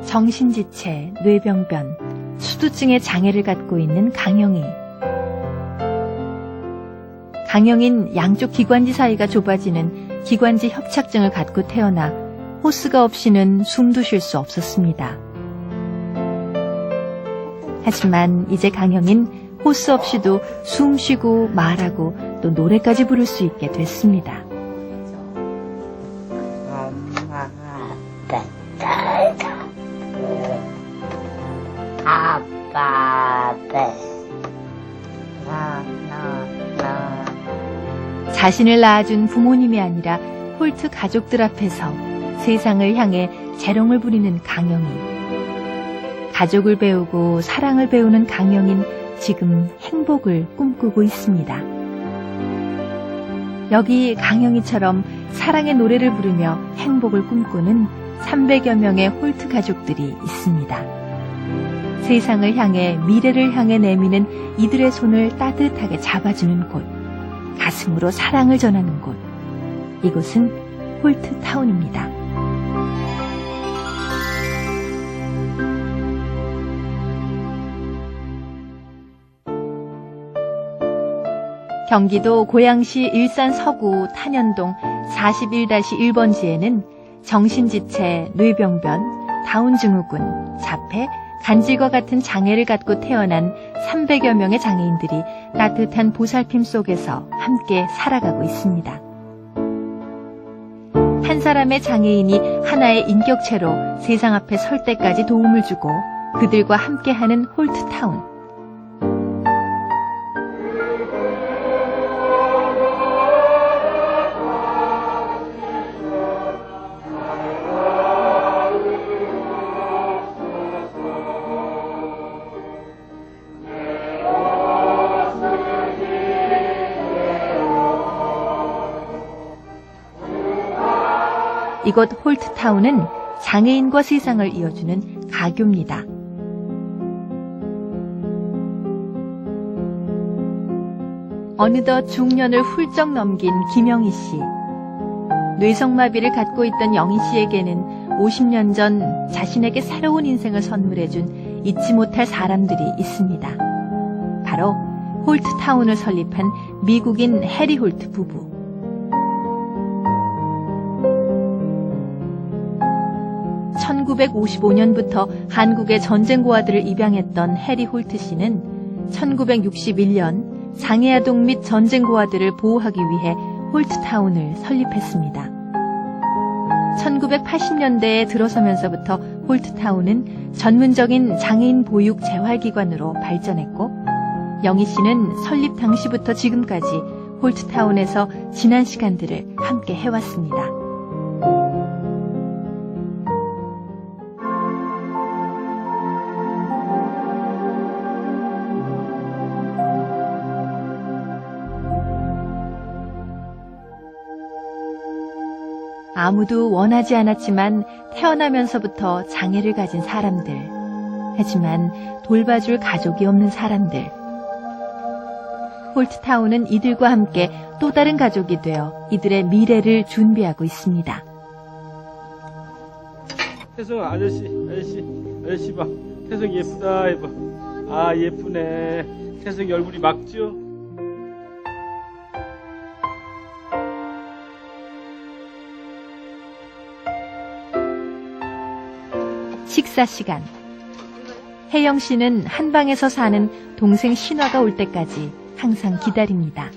정신지체, 뇌병변, 수두증의 장애를 갖고 있는 강영희. 강영희는 양쪽 기관지 사이가 좁아지는 기관지 협착증을 갖고 태어나 호스가 없이는 숨도 쉴 수 없었습니다. 하지만 이제 강영희는 호스 없이도 숨 쉬고 말하고 또 노래까지 부를 수 있게 됐습니다. 엄마, 따따따. 아빠, 나. 자신을 낳아준 부모님이 아니라 홀트 가족들 앞에서 세상을 향해 재롱을 부리는 강영희. 가족을 배우고 사랑을 배우는 강영희는 지금 행복을 꿈꾸고 있습니다. 여기 강영희처럼 사랑의 노래를 부르며 행복을 꿈꾸는 300여 명의 홀트 가족들이 있습니다. 세상을 향해 미래를 향해 내미는 이들의 손을 따뜻하게 잡아주는 곳, 가슴으로 사랑을 전하는 곳, 이곳은 홀트타운입니다. 경기도 고양시 일산 서구 탄현동 41-1번지에는 정신지체, 뇌병변, 다운증후군, 자폐, 간질과 같은 장애를 갖고 태어난 300여 명의 장애인들이 따뜻한 보살핌 속에서 함께 살아가고 있습니다. 한 사람의 장애인이 하나의 인격체로 세상 앞에 설 때까지 도움을 주고 그들과 함께하는 홀트타운. 이곳 홀트타운은 장애인과 세상을 이어주는 가교입니다. 어느덧 중년을 훌쩍 넘긴 김영희 씨. 뇌성마비를 갖고 있던 영희 씨에게는 50년 전 자신에게 새로운 인생을 선물해준 잊지 못할 사람들이 있습니다. 바로 홀트타운을 설립한 미국인 해리 홀트 부부. 1955년부터 한국의 전쟁 고아들을 입양했던 해리 홀트 씨는 1961년 장애아동 및 전쟁 고아들을 보호하기 위해 홀트타운을 설립했습니다. 1980년대에 들어서면서부터 홀트타운은 전문적인 장애인 보육 재활기관으로 발전했고, 영희 씨는 설립 당시부터 지금까지 홀트타운에서 지난 시간들을 함께 해왔습니다. 아무도 원하지 않았지만 태어나면서부터 장애를 가진 사람들, 하지만 돌봐줄 가족이 없는 사람들. 홀트타운은 이들과 함께 또 다른 가족이 되어 이들의 미래를 준비하고 있습니다. 태성 아저씨 봐. 태성 예쁘다 해봐. 아, 예쁘네. 태성이 얼굴이 막죠? 식사 시간. 혜영 씨는 한방에서 사는 동생 신화가 올 때까지 항상 기다립니다.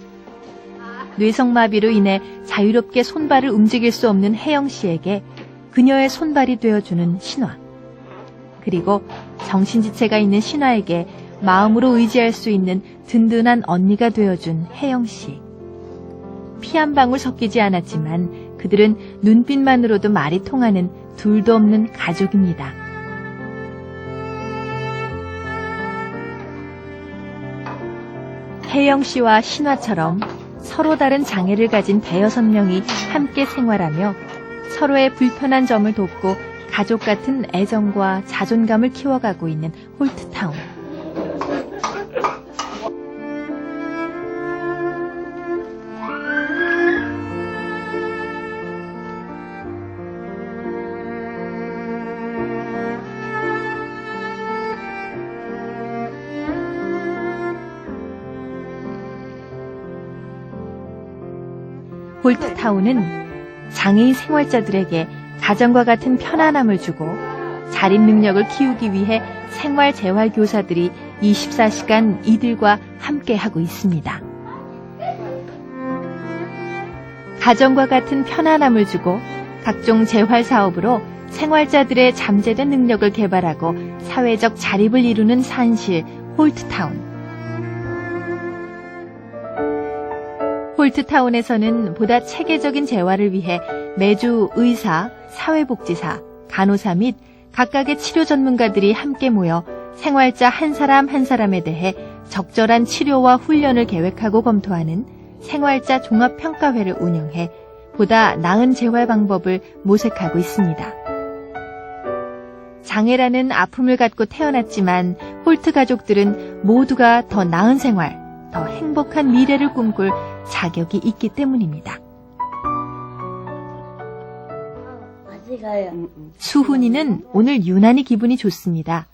뇌성마비로 인해 자유롭게 손발을 움직일 수 없는 혜영 씨에게 그녀의 손발이 되어주는 신화. 그리고 정신지체가 있는 신화에게 마음으로 의지할 수 있는 든든한 언니가 되어준 혜영 씨. 피 한 방울 섞이지 않았지만 그들은 눈빛만으로도 말이 통하는 둘도 없는 가족입니다. 혜영 씨와 신화처럼 서로 다른 장애를 가진 대여섯 명이 함께 생활하며 서로의 불편한 점을 돕고 가족 같은 애정과 자존감을 키워가고 있는 홀트타운. 홀트타운은 장애인 생활자들에게 가정과 같은 편안함을 주고 자립 능력을 키우기 위해 생활 재활 교사들이 24시간 이들과 함께 하고 있습니다. 가정과 같은 편안함을 주고 각종 재활 사업으로 생활자들의 잠재된 능력을 개발하고 사회적 자립을 이루는 산실 홀트타운. 홀트타운에서는 보다 체계적인 재활을 위해 매주 의사, 사회복지사, 간호사 및 각각의 치료 전문가들이 함께 모여 생활자 한 사람 한 사람에 대해 적절한 치료와 훈련을 계획하고 검토하는 생활자 종합평가회를 운영해 보다 나은 재활 방법을 모색하고 있습니다. 장애라는 아픔을 갖고 태어났지만 홀트 가족들은 모두가 더 나은 생활, 더 행복한 미래를 꿈꿀 자격이 있기 때문입니다. 어디 가요? 수훈이는 오늘 유난히 기분이 좋습니다.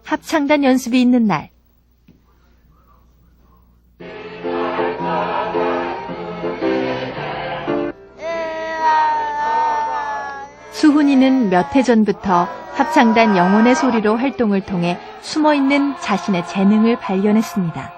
합창단 연습이 있는 날. 수훈이는 몇 해 전부터 합창단 영혼의 소리로 활동을 통해 숨어있는 자신의 재능을 발견했습니다.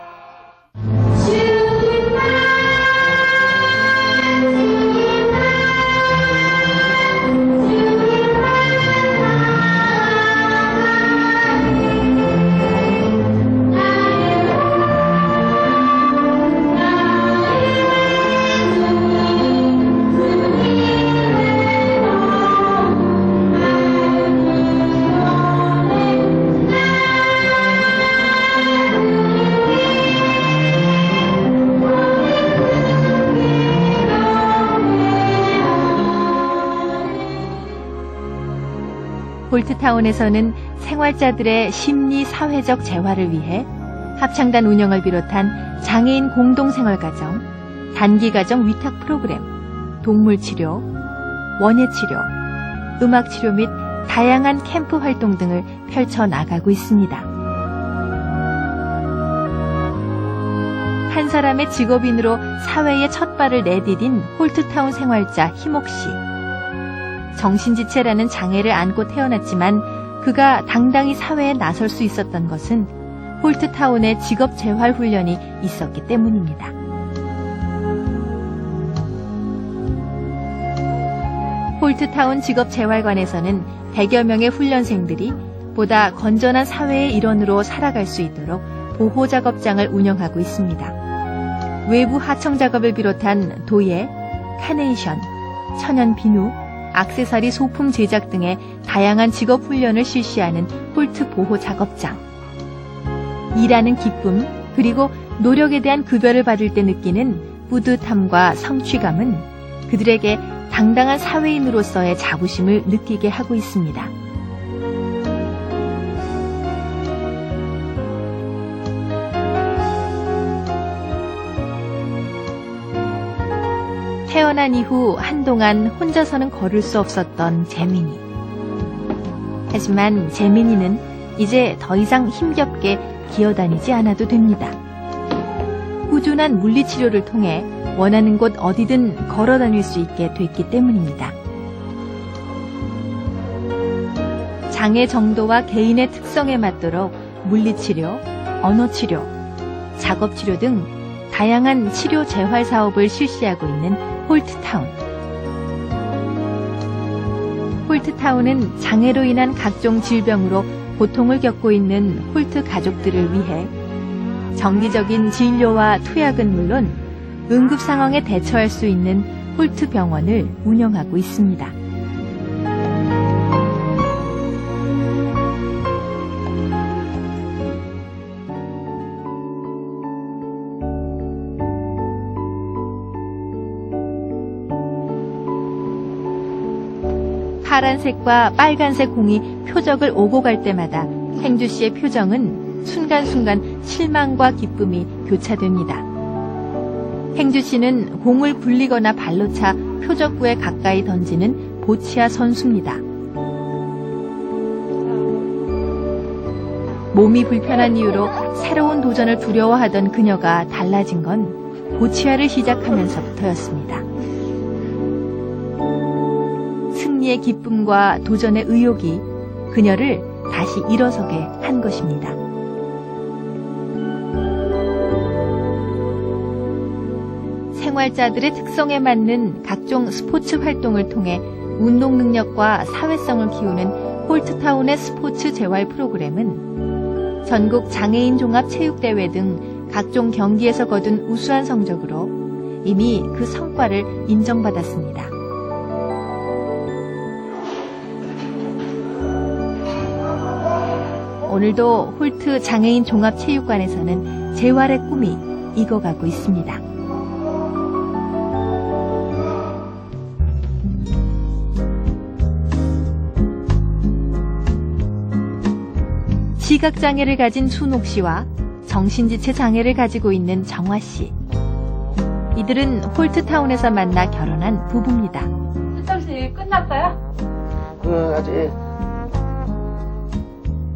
홀트타운에서는 생활자들의 심리 사회적 재활을 위해 합창단 운영을 비롯한 장애인 공동생활가정, 단기가정 위탁 프로그램, 동물치료, 원예치료, 음악치료 및 다양한 캠프 활동 등을 펼쳐나가고 있습니다. 한 사람의 직업인으로 사회에 첫 발을 내디딘 홀트타운 생활자 희목 씨. 정신지체라는 장애를 안고 태어났지만 그가 당당히 사회에 나설 수 있었던 것은 홀트타운의 직업재활훈련이 있었기 때문입니다. 홀트타운 직업재활관에서는 100여 명의 훈련생들이 보다 건전한 사회의 일원으로 살아갈 수 있도록 보호작업장을 운영하고 있습니다. 외부 하청 작업을 비롯한 도예, 카네이션, 천연 비누, 액세서리 소품 제작 등의 다양한 직업 훈련을 실시하는 홀트 보호 작업장. 일하는 기쁨 그리고 노력에 대한 급여를 받을 때 느끼는 뿌듯함과 성취감은 그들에게 당당한 사회인으로서의 자부심을 느끼게 하고 있습니다. 태어난 이후 한동안 혼자서는 걸을 수 없었던 재민이. 하지만 재민이는 이제 더 이상 힘겹게 기어다니지 않아도 됩니다. 꾸준한 물리치료를 통해 원하는 곳 어디든 걸어다닐 수 있게 됐기 때문입니다. 장애 정도와 개인의 특성에 맞도록 물리치료, 언어치료, 작업치료 등 다양한 치료 재활 사업을 실시하고 있는 홀트타운. 홀트타운은 장애로 인한 각종 질병으로 고통을 겪고 있는 홀트 가족들을 위해 정기적인 진료와 투약은 물론 응급 상황에 대처할 수 있는 홀트 병원을 운영하고 있습니다. 파란색과 빨간색 공이 표적을 오고 갈 때마다 행주 씨의 표정은 순간순간 실망과 기쁨이 교차됩니다. 행주 씨는 공을 굴리거나 발로 차 표적구에 가까이 던지는 보치아 선수입니다. 몸이 불편한 이유로 새로운 도전을 두려워하던 그녀가 달라진 건 보치아를 시작하면서부터였습니다. 시드니의 기쁨과 도전의 의욕이 그녀를 다시 일어서게 한 것입니다. 생활자들의 특성에 맞는 각종 스포츠 활동을 통해 운동 능력과 사회성을 키우는 홀트타운의 스포츠 재활 프로그램은 전국 장애인 종합체육대회 등 각종 경기에서 거둔 우수한 성적으로 이미 그 성과를 인정받았습니다. 오늘도 홀트 장애인 종합체육관에서는 재활의 꿈이 익어가고 있습니다. 시각장애를 가진 순옥 씨와 정신지체 장애를 가지고 있는 정화 씨. 이들은 홀트타운에서 만나 결혼한 부부입니다. 수정 씨 끝났어요?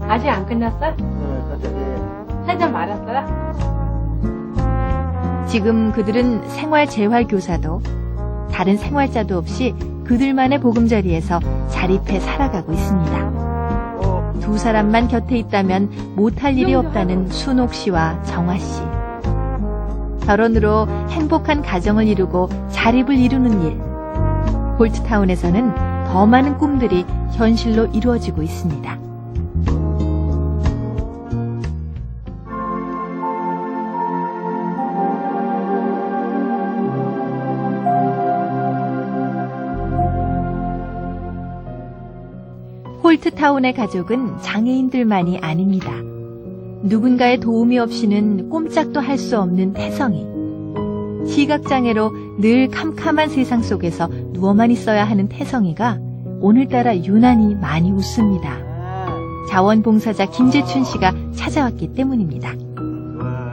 아직 안 끝났어? 한 잔 말았어요? 지금 그들은 생활재활교사도 다른 생활자도 없이 그들만의 보금자리에서 자립해 살아가고 있습니다. 두 사람만 곁에 있다면 못할 일이 없다는 순옥 씨와 정화 씨. 결혼으로 행복한 가정을 이루고 자립을 이루는 일. 홀트타운에서는 더 많은 꿈들이 현실로 이루어지고 있습니다. 홀트타운의 가족은 장애인들만이 아닙니다. 누군가의 도움이 없이는 꼼짝도 할 수 없는 태성이. 시각장애로 늘 캄캄한 세상 속에서 누워만 있어야 하는 태성이가 오늘따라 유난히 많이 웃습니다. 자원봉사자 김재춘 씨가 찾아왔기 때문입니다.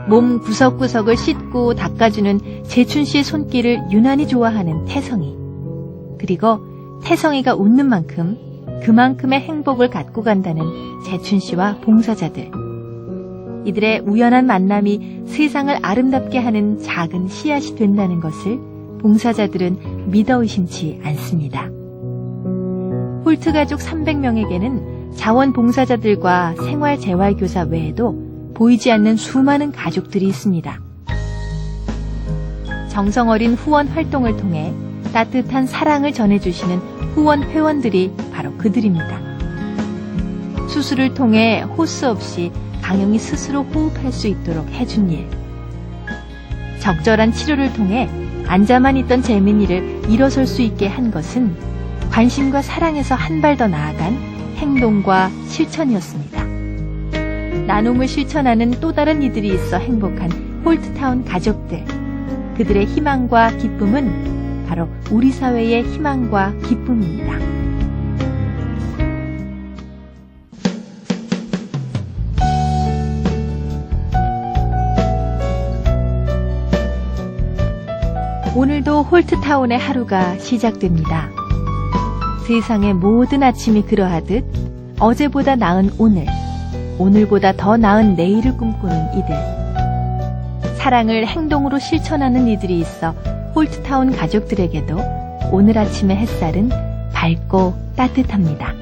몸 구석구석을 씻고 닦아주는 재춘 씨의 손길을 유난히 좋아하는 태성이. 그리고 태성이가 웃는 만큼 그만큼의 행복을 갖고 간다는 재춘 씨와 봉사자들. 이들의 우연한 만남이 세상을 아름답게 하는 작은 씨앗이 된다는 것을 봉사자들은 믿어 의심치 않습니다. 홀트 가족 300명에게는 자원봉사자들과 생활재활교사 외에도 보이지 않는 수많은 가족들이 있습니다. 정성어린 후원 활동을 통해 따뜻한 사랑을 전해주시는 후원 회원들이 바로 그들입니다. 수술을 통해 호스 없이 강영이 스스로 호흡할 수 있도록 해준 일. 적절한 치료를 통해 앉아만 있던 재민이를 일어설 수 있게 한 것은 관심과 사랑에서 한 발 더 나아간 행동과 실천이었습니다. 나눔을 실천하는 또 다른 이들이 있어 행복한 홀트타운 가족들. 그들의 희망과 기쁨은 바로 우리 사회의 희망과 기쁨입니다. 오늘도 홀트타운의 하루가 시작됩니다. 세상의 모든 아침이 그러하듯 어제보다 나은 오늘, 오늘보다 더 나은 내일을 꿈꾸는 이들. 사랑을 행동으로 실천하는 이들이 있어 홀트타운 가족들에게도 오늘 아침의 햇살은 밝고 따뜻합니다.